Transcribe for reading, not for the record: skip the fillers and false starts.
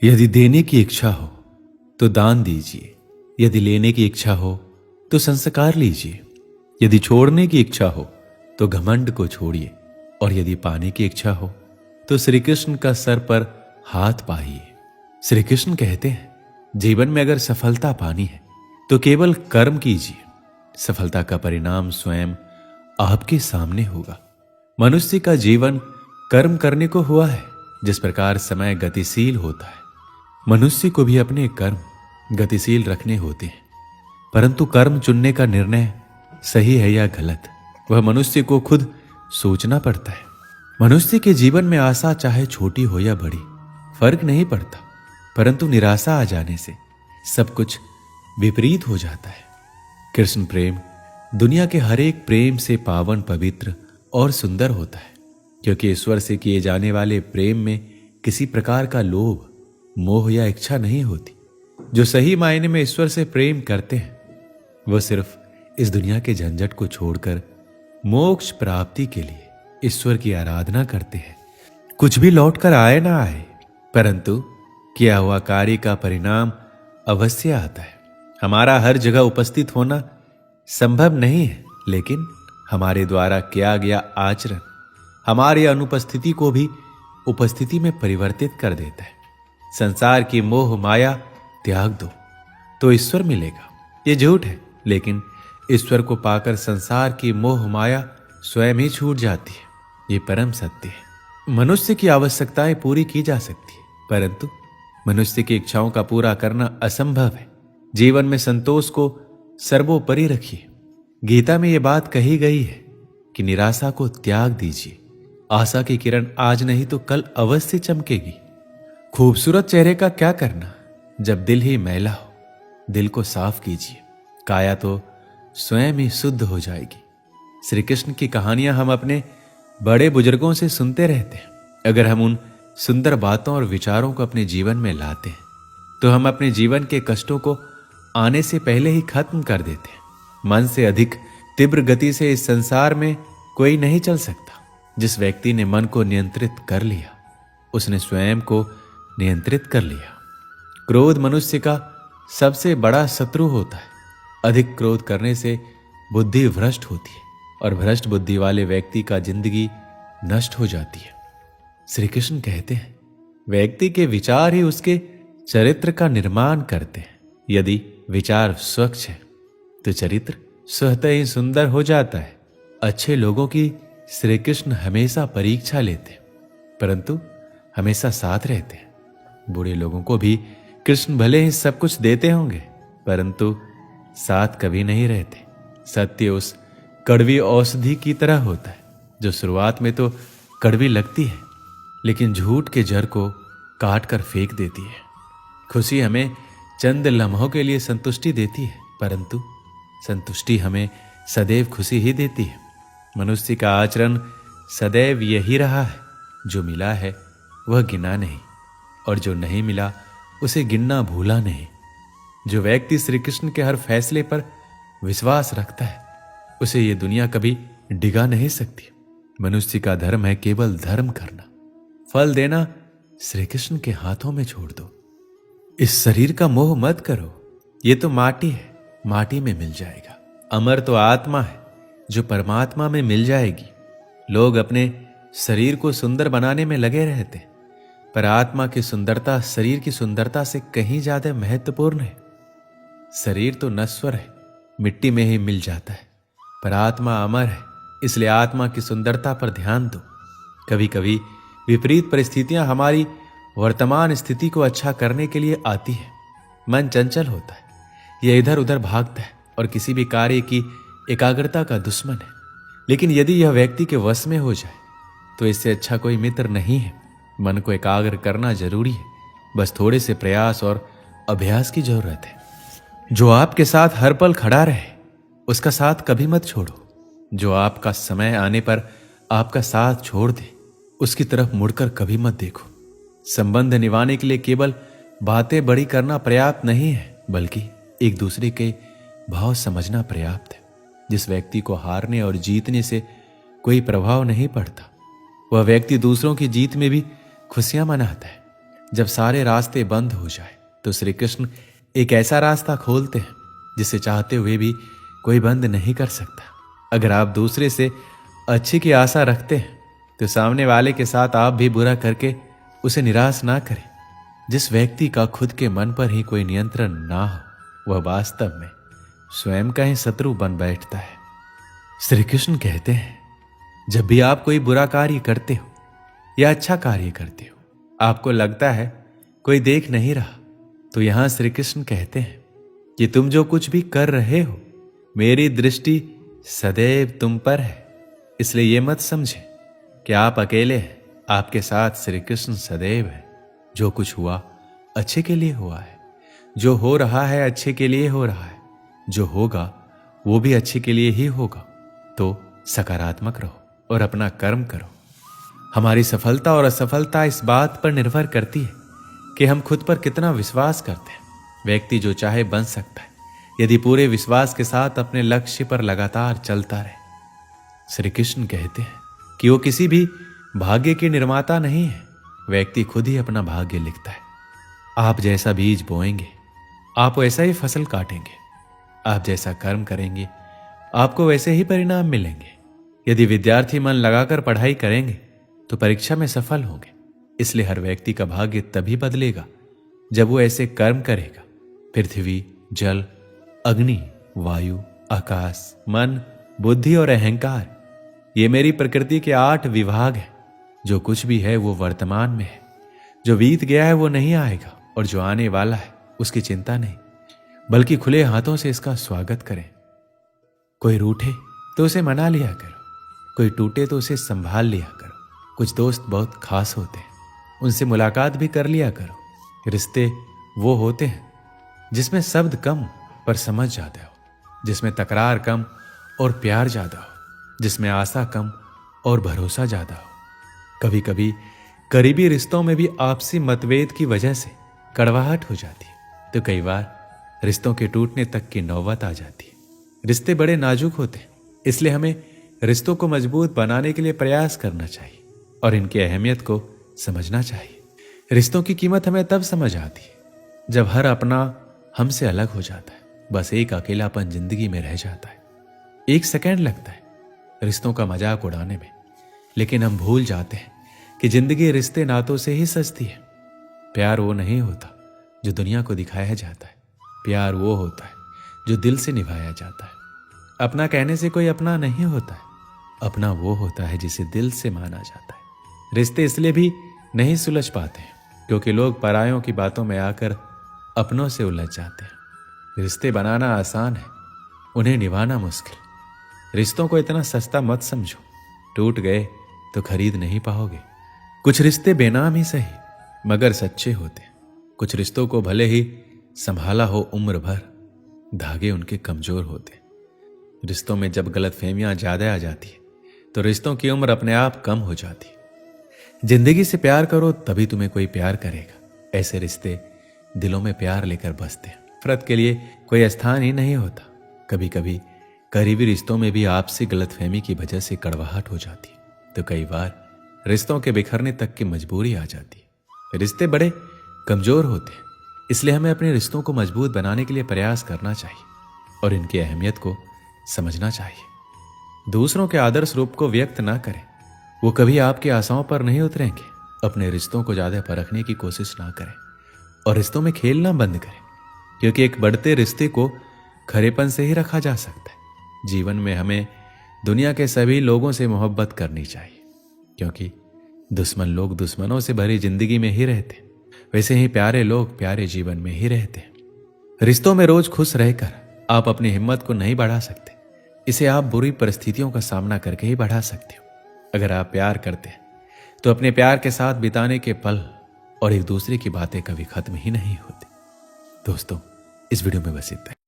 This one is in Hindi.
यदि देने की इच्छा हो तो दान दीजिए, यदि लेने की इच्छा हो तो संस्कार लीजिए, यदि छोड़ने की इच्छा हो तो घमंड को छोड़िए, और यदि पाने की इच्छा हो तो श्री कृष्ण का सर पर हाथ पाइए। श्री कृष्ण कहते हैं, जीवन में अगर सफलता पानी है तो केवल कर्म कीजिए, सफलता का परिणाम स्वयं आपके सामने होगा। मनुष्य का जीवन कर्म करने को हुआ है। जिस प्रकार समय गतिशील होता है, मनुष्य को भी अपने कर्म गतिशील रखने होते हैं, परंतु कर्म चुनने का निर्णय सही है या गलत, वह मनुष्य को खुद सोचना पड़ता है। मनुष्य के जीवन में आशा चाहे छोटी हो या बड़ी फर्क नहीं पड़ता, परंतु निराशा आ जाने से सब कुछ विपरीत हो जाता है। कृष्ण प्रेम दुनिया के हर एक प्रेम से पावन, पवित्र और सुंदर होता है, क्योंकि ईश्वर से किए जाने वाले प्रेम में किसी प्रकार का लोभ, मोह या इच्छा नहीं होती। जो सही मायने में ईश्वर से प्रेम करते हैं वह सिर्फ इस दुनिया के झंझट को छोड़कर मोक्ष प्राप्ति के लिए ईश्वर की आराधना करते हैं। कुछ भी लौट कर आए ना आए, परंतु किया हुआ कार्य का परिणाम अवश्य आता है। हमारा हर जगह उपस्थित होना संभव नहीं है, लेकिन हमारे द्वारा किया गया आचरण हमारी अनुपस्थिति को भी उपस्थिति में परिवर्तित कर देता है। संसार की मोह माया त्याग दो तो ईश्वर मिलेगा, ये झूठ है, लेकिन ईश्वर को पाकर संसार की मोह माया स्वयं ही छूट जाती है, ये परम सत्य है। मनुष्य की आवश्यकताएं पूरी की जा सकती है, परंतु मनुष्य की इच्छाओं का पूरा करना असंभव है। जीवन में संतोष को सर्वोपरि रखिए। गीता में यह बात कही गई है कि निराशा को त्याग दीजिए, आशा की किरण आज नहीं तो कल अवश्य चमकेगी। खूबसूरत चेहरे का क्या करना जब दिल ही मैला हो, दिल को साफ कीजिए, काया तो स्वयं ही शुद्ध हो जाएगी। श्री कृष्ण की कहानियां हम अपने बड़े बुजुर्गों से सुनते रहते हैं। अगर हम उन सुंदर बातों और विचारों को अपने जीवन में लाते हैं तो हम अपने जीवन के कष्टों को आने से पहले ही खत्म कर देते हैं। मन से अधिक तीव्र गति से इस संसार में कोई नहीं चल सकता। जिस व्यक्ति ने मन को नियंत्रित कर लिया उसने स्वयं को नियंत्रित कर लिया। क्रोध मनुष्य का सबसे बड़ा शत्रु होता है। अधिक क्रोध करने से बुद्धि भ्रष्ट होती है, और भ्रष्ट बुद्धि वाले व्यक्ति का जिंदगी नष्ट हो जाती है। श्री कृष्ण कहते हैं, व्यक्ति के विचार ही उसके चरित्र का निर्माण करते हैं। यदि विचार स्वच्छ है तो चरित्र स्वतः ही सुंदर हो जाता है। अच्छे लोगों की श्री कृष्ण हमेशा परीक्षा लेते हैं, परंतु हमेशा साथ रहते हैं। बुरे लोगों को भी कृष्ण भले ही सब कुछ देते होंगे, परंतु साथ कभी नहीं रहते। सत्य उस कड़वी औषधि की तरह होता है जो शुरुआत में तो कड़वी लगती है, लेकिन झूठ के जड़ को काट कर फेंक देती है। खुशी हमें चंद लम्हों के लिए संतुष्टि देती है, परंतु संतुष्टि हमें सदैव खुशी ही देती है। मनुष्य का आचरण सदैव यही रहा है, जो मिला है वह गिना नहीं, और जो नहीं मिला उसे गिनना भूला नहीं। जो व्यक्ति श्री कृष्ण के हर फैसले पर विश्वास रखता है उसे ये दुनिया कभी डिगा नहीं सकती। मनुष्य का धर्म है केवल धर्म करना, फल देना श्री कृष्ण के हाथों में छोड़ दो। इस शरीर का मोह मत करो, ये तो माटी है, माटी में मिल जाएगा। अमर तो आत्मा है जो परमात्मा में मिल जाएगी। लोग अपने शरीर को सुंदर बनाने में लगे रहते हैं, पर आत्मा की सुंदरता शरीर की सुंदरता से कहीं ज्यादा महत्वपूर्ण है। शरीर तो नश्वर है, मिट्टी में ही मिल जाता है, पर आत्मा अमर है, इसलिए आत्मा की सुंदरता पर ध्यान दो। कभी कभी विपरीत परिस्थितियां हमारी वर्तमान स्थिति को अच्छा करने के लिए आती है। मन चंचल होता है, यह इधर उधर भागता है और किसी भी कार्य की एकाग्रता का दुश्मन है। लेकिन यदि यह व्यक्ति के वश में हो जाए तो इससे अच्छा कोई मित्र नहीं है। मन को एकाग्र करना जरूरी है, बस थोड़े से प्रयास और अभ्यास की जरूरत है। जो आपके साथ हर पल खड़ा रहे उसका साथ कभी मत छोड़ो। जो आपका समय आने पर आपका साथ छोड़ दे उसकी तरफ मुड़कर कभी मत देखो। संबंध निभाने के लिए केवल बातें बड़ी करना पर्याप्त नहीं है, बल्कि एक दूसरे के भाव समझना पर्याप्त है। जिस व्यक्ति को हारने और जीतने से कोई प्रभाव नहीं पड़ता, वह व्यक्ति दूसरों की जीत में भी खुशियां मनाता है। जब सारे रास्ते बंद हो जाए तो श्री कृष्ण एक ऐसा रास्ता खोलते हैं जिसे चाहते हुए भी कोई बंद नहीं कर सकता। अगर आप दूसरे से अच्छे की आशा रखते हैं तो सामने वाले के साथ आप भी बुरा करके उसे निराश ना करें। जिस व्यक्ति का खुद के मन पर ही कोई नियंत्रण ना हो वह वास्तव में स्वयं का ही शत्रु बन बैठता है। श्री कृष्ण कहते हैं, जब भी आप कोई बुरा कार्य करते हो या अच्छा कार्य करते हो, आपको लगता है कोई देख नहीं रहा, तो यहां श्री कृष्ण कहते हैं कि तुम जो कुछ भी कर रहे हो मेरी दृष्टि सदैव तुम पर है। इसलिए यह मत समझे कि आप अकेले हैं, आपके साथ श्री कृष्ण सदैव है। जो कुछ हुआ अच्छे के लिए हुआ है, जो हो रहा है अच्छे के लिए हो रहा है, जो होगा वो भी अच्छे के लिए ही होगा। तो सकारात्मक रहो और अपना कर्म करो। हमारी सफलता और असफलता इस बात पर निर्भर करती है कि हम खुद पर कितना विश्वास करते हैं। व्यक्ति जो चाहे बन सकता है यदि पूरे विश्वास के साथ अपने लक्ष्य पर लगातार चलता रहे। श्री कृष्ण कहते हैं कि वो किसी भी भाग्य के निर्माता नहीं है, व्यक्ति खुद ही अपना भाग्य लिखता है। आप जैसा बीज बोएंगे आप वैसा ही फसल काटेंगे, आप जैसा कर्म करेंगे आपको वैसे ही परिणाम मिलेंगे। यदि विद्यार्थी मन लगाकर पढ़ाई करेंगे तो परीक्षा में सफल होंगे। इसलिए हर व्यक्ति का भाग्य तभी बदलेगा जब वो ऐसे कर्म करेगा। पृथ्वी, जल, अग्नि, वायु, आकाश, मन, बुद्धि और अहंकार, ये मेरी प्रकृति के 8 विभाग हैं। जो कुछ भी है वो वर्तमान में है, जो बीत गया है वो नहीं आएगा और जो आने वाला है उसकी चिंता नहीं, बल्कि खुले हाथों से इसका स्वागत करें। कोई रूठे तो उसे मना लिया करो, कोई टूटे तो उसे संभाल लिया करो। कुछ दोस्त बहुत खास होते हैं, उनसे मुलाकात भी कर लिया करो। रिश्ते वो होते हैं जिसमें शब्द कम पर समझ ज्यादा हो, जिसमें तकरार कम और प्यार ज्यादा हो, जिसमें आशा कम और भरोसा ज्यादा हो। कभी कभी करीबी रिश्तों में भी आपसी मतभेद की वजह से कड़वाहट हो जाती है, तो कई बार रिश्तों के टूटने तक की नौबत आ जाती है। रिश्ते बड़े नाजुक होते हैं, इसलिए हमें रिश्तों को मजबूत बनाने के लिए प्रयास करना चाहिए और इनकी अहमियत को समझना चाहिए। रिश्तों की कीमत हमें तब समझ आती है जब हर अपना हमसे अलग हो जाता है, बस एक अकेलापन जिंदगी में रह जाता है। 1 सेकंड लगता है रिश्तों का मजाक उड़ाने में, लेकिन हम भूल जाते हैं कि जिंदगी रिश्ते नातों से ही सजती है। प्यार वो नहीं होता जो दुनिया को दिखाया जाता है, प्यार वो होता है जो दिल से निभाया जाता है। अपना कहने से कोई अपना नहीं होता है, अपना वो होता है जिसे दिल से माना जाता है। रिश्ते इसलिए भी नहीं सुलझ पाते हैं क्योंकि लोग परायों की बातों में आकर अपनों से उलझ जाते हैं। रिश्ते बनाना आसान है, उन्हें निभाना मुश्किल। रिश्तों को इतना सस्ता मत समझो, टूट गए तो खरीद नहीं पाओगे। कुछ रिश्ते बेनाम ही सही मगर सच्चे होते हैं। कुछ रिश्तों को भले ही संभाला हो उम्र भर, धागे उनके कमजोर होते हैं। रिश्तों में जब गलतफहमियां ज्यादा आ जाती है तो रिश्तों की उम्र अपने आप कम हो जाती है। जिंदगी से प्यार करो तभी तुम्हें कोई प्यार करेगा। ऐसे रिश्ते दिलों में प्यार लेकर बसते हैं, नफरत के लिए कोई स्थान ही नहीं होता। कभी कभी करीबी रिश्तों में भी आपसी गलतफहमी की वजह से कड़वाहट हो जाती है, तो कई बार रिश्तों के बिखरने तक की मजबूरी आ जाती है। रिश्ते बड़े कमजोर होते हैं, इसलिए हमें अपने रिश्तों को मजबूत बनाने के लिए प्रयास करना चाहिए और इनकी अहमियत को समझना चाहिए। दूसरों के आदर्श रूप को व्यक्त ना करें, वो कभी आपकी आशाओं पर नहीं उतरेंगे। अपने रिश्तों को ज्यादा परखने की कोशिश ना करें और रिश्तों में खेलना बंद करें, क्योंकि एक बढ़ते रिश्ते को खरेपन से ही रखा जा सकता है। जीवन में हमें दुनिया के सभी लोगों से मोहब्बत करनी चाहिए, क्योंकि दुश्मन लोग दुश्मनों से भरी जिंदगी में ही रहते हैं, वैसे ही प्यारे लोग प्यारे जीवन में ही रहते हैं। रिश्तों में रोज खुश रहकर आप अपनी हिम्मत को नहीं बढ़ा सकते, इसे आप बुरी परिस्थितियों का सामना करके ही बढ़ा सकते हो। अगर आप प्यार करते हैं तो अपने प्यार के साथ बिताने के पल और एक दूसरे की बातें कभी खत्म ही नहीं होती। दोस्तों, इस वीडियो में बस इतना ही।